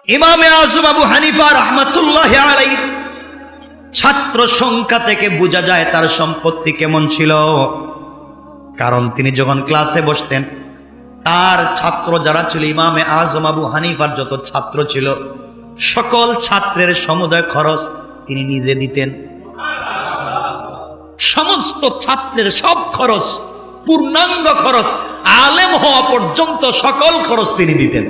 ইমামে আযম আবু হানিফা রাহমাতুল্লাহি আলাইহি ছাত্র সংখ্যা থেকে বোঝা যায় তার সম্পত্তি কেমন ছিল। কারণ তিনি যখন ক্লাসে বসতেন, তার ছাত্র যারা ছিল, ইমামে আযম আবু হানিফার যত ছাত্র ছিল, সকল ছাত্রের সমুদয় খরচ তিনি নিজে দিতেন। সমস্ত ছাত্রের সব খরচ, পূর্ণাঙ্গ খরচ, আলেম হওয়া পর্যন্ত সকল খরচ তিনি দিতেন।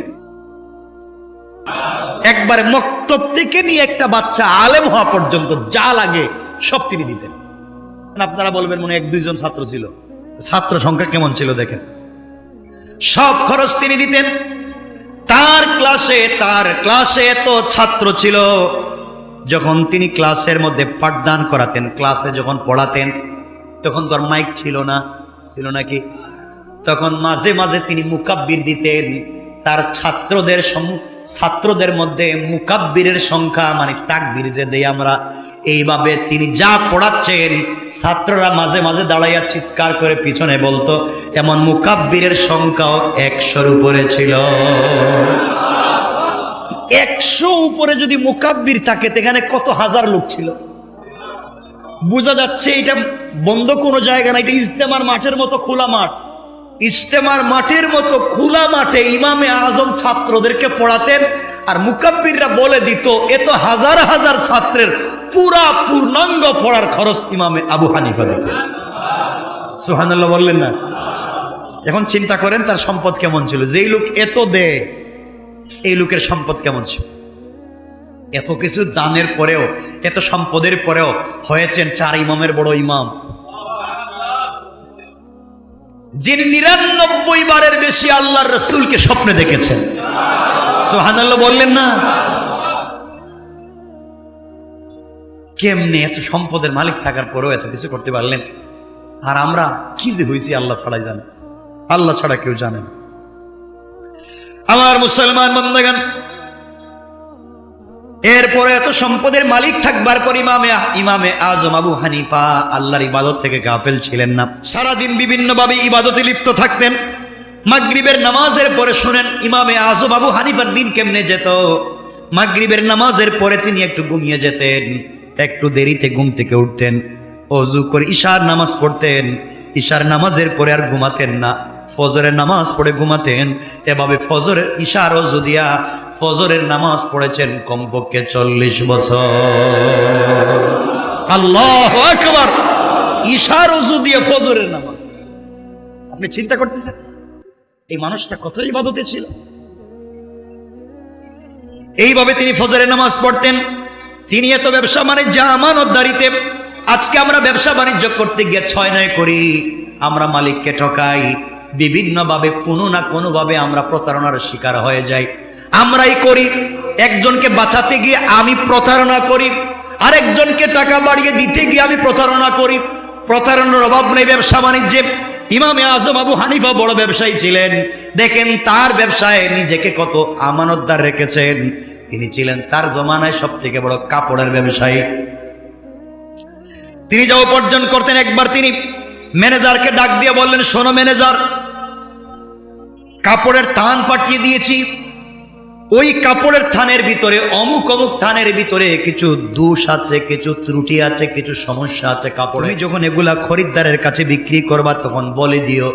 একবারে মক্তব থেকে নিয়ে একটা বাচ্চা আলেম হওয়া পর্যন্ত যা লাগে সব তিনি দিতেন। আপনারা বলবেন মনে এক দুইজন ছাত্র ছিল, ছাত্র সংখ্যা কেমন ছিল দেখেন। সব খরচ তিনি দিতেন। তার ক্লাসে এত ছাত্র ছিল, যখন তিনি ক্লাসের মধ্যে পাঠদান করাতেন, ক্লাসে যখন পড়াতেন, তখন তো আর মাইক ছিল না, ছিল নাকি? তখন মাঝে মাঝে তিনি মুকাব্বির দিতেন। তার ছাত্রদের মধ্যে মুকাব্বিরের সংখ্যা, মানে তাকবীর যে দেই আমরা, এইভাবে তিনি যা পড়াচ্ছেন ছাত্ররা মাঝে মাঝে দাঁড়াইয়া চিৎকার করে পিছনে বলতো, এমন মুকাব্বিরের সংখ্যাও 100-র উপরে ছিল। 100 উপরে যদি মুকাব্বির থাকে, সেখানে কত হাজার লোক ছিল বোঝা যাচ্ছে। এটা বন্ধ কোনো জায়গা না, এটা ইজতেমার মাঠের মতো খোলা মাঠ। ইজতেমার মাঠের মতো খোলা মাঠে ইমামে আজম ছাত্রদেরকে পড়াতেন, আর মুকাব্বিররা বলে দিত, এত হাজার হাজার ছাত্রের পূর্ণাঙ্গ পড়ার খরচ ইমামে আবু হানিফা দিতেন। সুবহানাল্লাহ বললেন না? এখন চিন্তা করেন তার সম্পদ কেমন ছিল। যেই লোক এত দেয়, এই লোকের সম্পদ কেমন ছিল। এত কিছু দানের পরেও, এত সম্পদের পরেও হয়েছেন 4 ইমামের বড় ইমাম, যিনি 99 বারের বেশি আল্লাহর রাসূলকে স্বপ্নে দেখেছেন। সুবহানাল্লাহ বললেন না? কেমনে এত সম্পদের মালিক থাকার পরেও এত কিছু করতে পারলেন? আর আমরা কি যে হয়েছি আল্লাহ ছাড়াই জানে, আল্লাহ ছাড়া কেউ জানে না। আমার মুসলমান বান্দাগণ, এরপরে এত সম্পদের মালিক থাকবার পর ইমামে আজম আবু হানিফা আল্লাহর ইবাদত থেকে গাফেল ছিলেন না। সারাদিন বিভিন্নভাবে ইবাদতে লিপ্ত থাকতেন। মাগরিবের নামাজের পরে শুনেন ইমামে আজম আবু হানিফার দিন কেমনে যেত। মাগরিবের নামাজের পরে তিনি একটু ঘুমিয়ে যেতেন, একটু দেরিতে ঘুম থেকে উঠতেন, ওযু করে ঈশার নামাজ পড়তেন। ঈশার নামাজের পরে আর ঘুমাতেন না, ফজরের নামাজ পড়ে ঘুমাতেন। এভাবে ফজরের ঈশার ওযু দিয়া ফজরের নামাজ পড়েছেন কমপক্ষে 40 বছর। আল্লাহু আকবার! ঈশার ওযু দিয়ে ফজরের নামাজ। আপনি চিন্তা করতেছেন এই মানুষটা কত ইবাদতে ছিল। এইভাবে তিনি ফজরের নামাজ পড়তেন। তিনি এত ব্যবসা বাণিজ্য আমানতদারিতে, আজকে আমরা ব্যবসা বাণিজ্য করতে গিয়ে 6-9 করি, আমরা মালিককে ঠকাই, বিভিন্নভাবে কোনো না কোনোভাবে আমরা প্রতারণার শিকার হয়ে যাই। আমরাই করি, একজনকে বাঁচাতে গিয়ে আমি প্রতারণা করি, আরেকজনকে টাকা বাড়িয়ে দিতে গিয়ে আমি প্রতারণা করি। প্রতারণার অভাব নেই ব্যবসা বাণিজ্যে। ইমামে আজম আবু হানিফা বড় ব্যবসায়ী ছিলেন। দেখেন তার ব্যবসায় নিজেকে কত আমানতদার রেখেছেন। তিনি ছিলেন তার জমানায় সব থেকে বড় কাপড়ের ব্যবসায়ী। তিনি যা উপার্জন করতেন, একবার তিনি ম্যানেজারকে ডাক দিয়ে বললেন, শোনো ম্যানেজার, কাপড়ের থান পাঠিয়ে দিয়েছি, ওই কাপড়ের থানের ভিতরে অমুক অমুক থানের ভিতরে কিছু দোষ আছে, কিছু ত্রুটি আছে, কিছু সমস্যা আছে কাপড়ে। তুমি যখন এগুলা খরিদ্দারের কাছে বিক্রি করবা তখন বলে দিও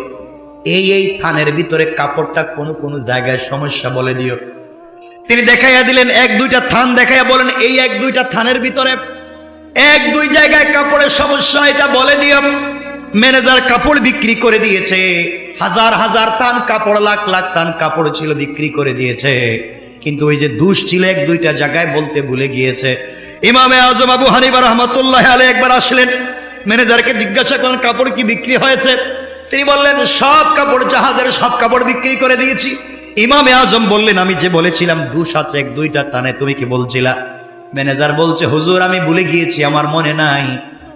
এই থানের ভিতরে কাপড়টা কোন জায়গায় সমস্যা বলে দিও। তিনি দেখাইয়া দিলেন 1-2টা থান, দেখাইয়া বলেন এই 1-2টা থানের ভিতরে 1-2 জায়গায় কাপড়ের সমস্যা, এটা বলে দিও। ম্যানেজার কাপড় বিক্রি করে দিয়েছে, হাজার হাজার থান কাপড়, লাখ লাখ থান কাপড় ছিল, বিক্রি করে দিয়েছে। কিন্তু ওই যে দোষ ছিল 1-2টা জায়গায় বলতে ভুলে গিয়েছে। ইমামে আজম আবু হানিফা রাহমাতুল্লাহি আলাইহি একবার আসলেন, ম্যানেজারকে জিজ্ঞাসা করলেন কাপড় কি বিক্রি হয়েছে? তিনি বললেন সব কাপড়, জাহাজের সব কাপড় বিক্রি করে দিয়েছি। ইমামে আজম বললেন, আমি যে বলেছিলাম দোষ আছে 1-2টা থানে, তুমি কি বলছিলা? ম্যানেজার বলছে, হুজুর আমি ভুলে গিয়েছি, আমার মনে নাই,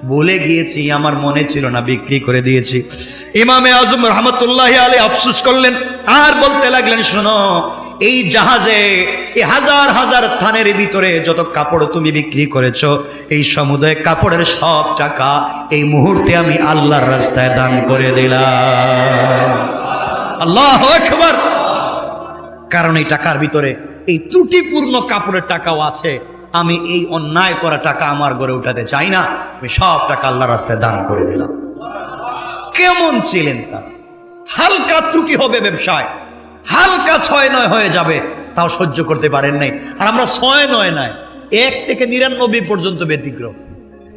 ভুলে গিয়েছি, আমার মনে ছিল না, বিক্রি করে দিয়েছি। ইমামে আজম রাহমাতুল্লাহি আলাইহি আফসোস করলেন আর বলতে লাগলেন, শোনো, এই জাহাজে এই হাজার হাজার থানের ভিতরে যত কাপড় তুমি বিক্রি করেছো, এই সমুদয় কাপড়ের সব টাকা এই মুহূর্তে আমি আল্লাহর রাস্তায় দান করে দিলাম। আল্লাহু আকবার! কারণ এই টাকার ভিতরে এই ত্রুটিপূর্ণ কাপড়ের টাকাও আছে, আমি এই অন্যায় করা টাকা আমার ঘরে উঠাতে চাই না, আমি সব টাকা আল্লাহর রাস্তায় দান করে দিলাম। কেমন ছিলেন তার? হালকা ত্রুটি হবে ব্যবসায়, হালকা 6-9 হয়ে যাবে, তাও সহ্য করতে পারেন নাই। আর আমরা 6-9 নয়, 1 থেকে 99 পর্যন্ত ব্যতিক্রম।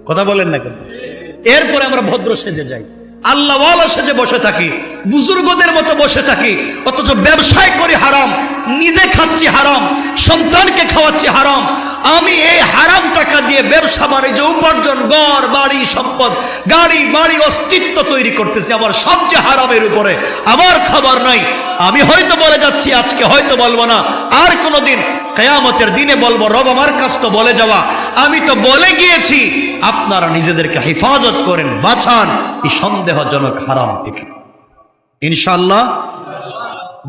কথা বলেন না কেন? এরপরে আমরা ভদ্র সেজে যাই, আল্লাহওয়ালা সেজে বসে থাকি, বুজুর্গদের মতো বসে থাকি, অথচ ব্যবসায় করি হারাম, নিজে খাচ্ছি হারাম, সন্তানকে খাওয়াচ্ছি হারাম। আমি এই হারাম টাকা দিয়ে ব্যবসা বাণিজ্য উপার্জন, ঘর বাড়ি সম্পদ, গাড়ি বাড়ি অস্তিত্ব তৈরি করতেছি, আমার সবচেয়ে হারামের উপরে আমার খাবার নাই। আমি হয়তো বলে যাচ্ছি, আজকে হয়তো বলবো না, আর কোনোদিন কিয়ামতের দিনে বলবো, রব আমার কাছ তো বলে যাওয়া, আমি তো বলে গিয়েছি। আপনারা নিজেদেরকে হেফাজত করেন, বাঁচান এই সন্দেহজনক হারাম থেকে, ইনশাআল্লাহ।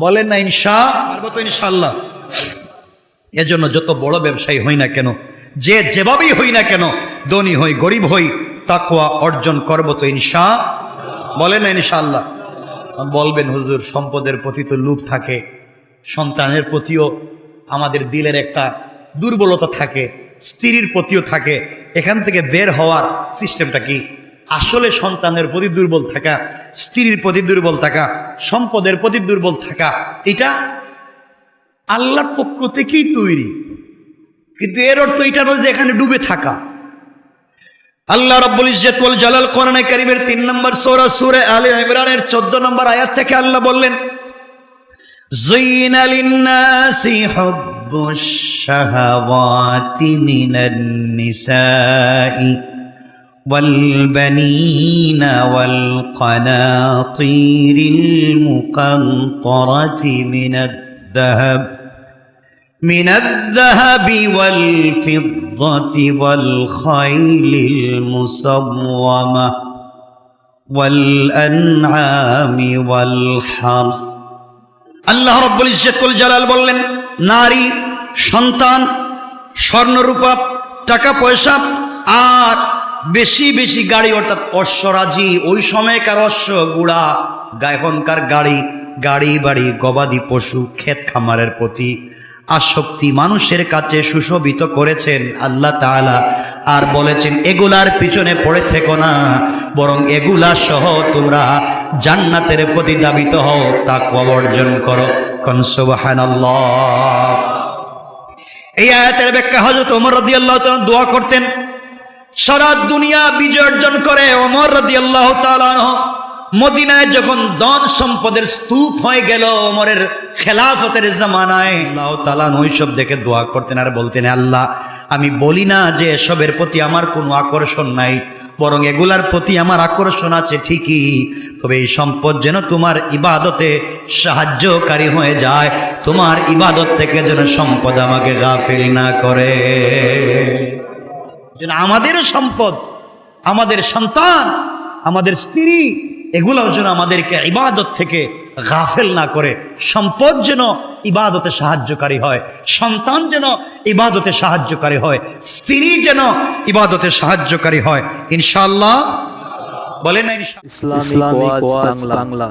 বলেন না পারবো তো ইনশাআল্লাহ। এজন্য যত বড় ব্যবসায়ী হই না কেন, যে যেভাবেই হই না কেন, ধনী হই গরিব হই, তাকওয়া অর্জন করবো তো বলেন না ইনশাআল্লাহ। বলবেন হুজুর, সম্পদের প্রতি তো লোভ থাকে, সন্তানের প্রতিও আমাদের দিলের একটা দুর্বলতা থাকে, স্ত্রীর প্রতিও থাকে, এখান থেকে বের হওয়ার সিস্টেমটা কি? আসলে সন্তানের প্রতি দুর্বল থাকা, স্ত্রীর প্রতি দুর্বল থাকা, সম্পদের প্রতি দুর্বল থাকা, এটা আল্লাহর পক্ষ থেকেই তৈরি, কিন্তু এর অর্থ এটা নয় যে এখানে ডুবে থাকা। আল্লাহ রাব্বুল ইজ্জত ওয়াল জালাল কোরআনে কারীমের 3 নম্বর সূরা সূরা আলে ইমরানের 14 নম্বর আয়াত থেকে আল্লাহ বললেন, যুইনা লিন-নাসি হুব্বুশ শাহাওয়াতি মিনান নিসাই ওয়াল বানিনা ওয়াল কানাতিরিল মুকান্তারাতি من الذهب والفضة والخيل المسومة والأنعام والحرث। আল্লাহ রাব্বুল ইজ্জত ওয়াল জালাল বললেন, নারী, সন্তান, স্বর্ণরূপা, টাকা পয়সা, আর বেশি বেশি গাড়ি, অর্থাৎ অশ্বরাজি, ওই সময়কার অশ্ব গুড়া, এখনকার গাড়ি বাড়ি, গবাদি পশু, ক্ষেত খামারের প্রতি আসক্তি মানুষের কাছে সুশোভিত করেছেন আল্লাহ তাআলা। আর বলেছেন, এগুলার পিছনে পড়ে থেকো না, বরং এগুলা সহ তোমরা জান্নাতের প্রতি ধাবিত হও, তাকওয়া অর্জন করো। কোন সুবহানাল্লাহ। এই আয়াতের ব্যাখ্যা হযরত ওমর রাদিয়াল্লাহু তাআলা দোয়া করতেন, সারা দুনিয়া বিজয় অর্জন করে ওমর রাদিয়াল্লাহু তাআলা আনহু মদিনায় যখন ধন সম্পদের স্তূপ হয়ে গেল, ওমরের খেলাফতের জামানায়, আল্লাহ তাআলা ওইসব দেখে দোয়া করতেন আর বলতেন, আল্লাহ, আমি বলি না যে এসবের প্রতি আমার কোনো আকর্ষণ নাই, বরং এগুলার প্রতি আমার আকর্ষণ আছে ঠিকই, তবে এই সম্পদ যেন তোমার ইবাদতে সাহায্যকারী হয়ে যায়, তোমার ইবাদত থেকে যেন সম্পদ আমাকে গাফিল না করে। যেন আমাদের সম্পদ, আমাদের সন্তান, আমাদের স্ত্রী, এগুলোও যেন আমাদেরকে ইবাদত থেকে গাফেল না করে। সম্পদ যেন ইবাদতে সাহায্যকারী হয়, সন্তান যেন ইবাদতে সাহায্যকারী হয়, স্ত্রী যেন ইবাদতে সাহায্যকারী হয়, ইনশাআল্লাহ। বলেন না ইনশাআল্লাহ। ইসলামিক ওয়াজ বাংলা।